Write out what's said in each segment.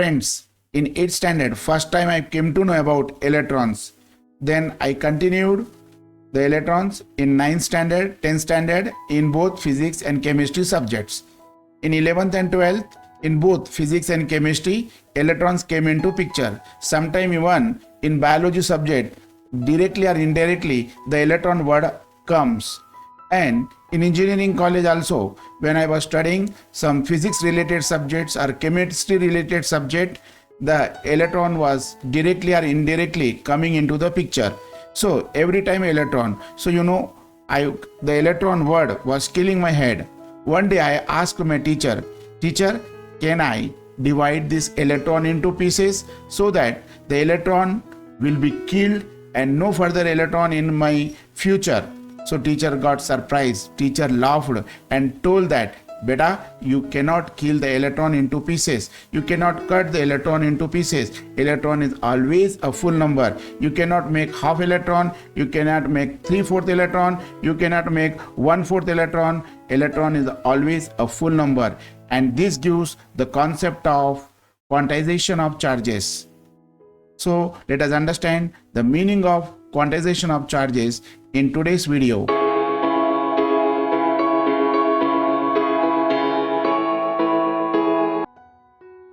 Friends, in 8th standard, first time I came to know about electrons. Then I continued the electrons in 9th standard, 10th standard in both physics and chemistry subjects. In 11th and 12th, in both physics and chemistry, electrons came into picture. Sometime even in biology subject, directly or indirectly, the electron word comes. And in engineering college also, when I was studying some physics related subjects or chemistry related subject, the electron was directly or indirectly coming into the picture. So every time electron, so the electron word was killing my head. One day I asked my teacher, can I divide this electron into pieces so that the electron will be killed and no further electron in my future? So teacher got surprised. Teacher laughed and told that, Beta, you cannot kill the electron into pieces. You cannot cut the electron into pieces. Electron is always a full number. You cannot make half electron. You cannot make 3/4 electron. You cannot make 1/4 electron. Electron is always a full number. And this gives the concept of quantization of charges. So let us understand the meaning of quantization of charges in today's video.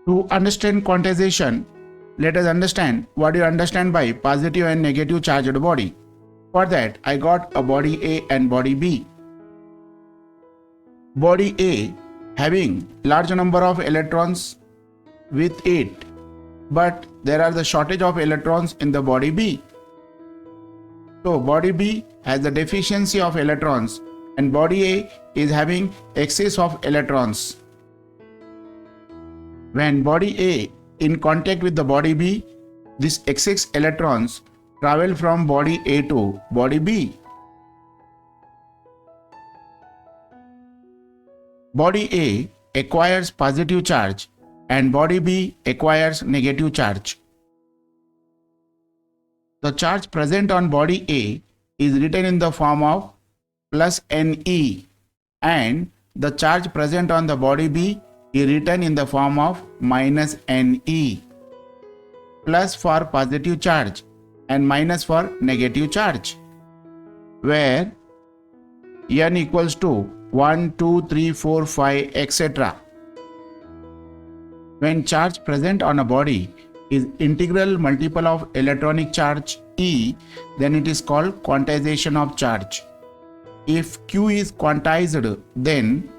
To understand quantization, let us understand what you understand by positive and negative charged body. For that, I got a body A and body B. Body A having large number of electrons with it, but there are the shortage of electrons in the body B. So body B has the deficiency of electrons and body A is having excess of electrons. When body A in contact with the body B, these excess electrons travel from body A to body B. Body A acquires positive charge and body B acquires negative charge. The charge present on body A is written in the form of plus Ne, and the charge present on the body B is written in the form of minus Ne. Plus for positive charge and minus for negative charge, where N equals to 1, 2, 3, 4, 5, etc. When charge present on a body is integral multiple of electronic charge E, then it is called quantization of charge. If Q is quantized, then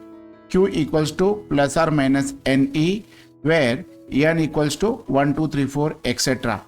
Q equals to plus or minus Ne, where N equals to 1, 2, 3, 4, etc.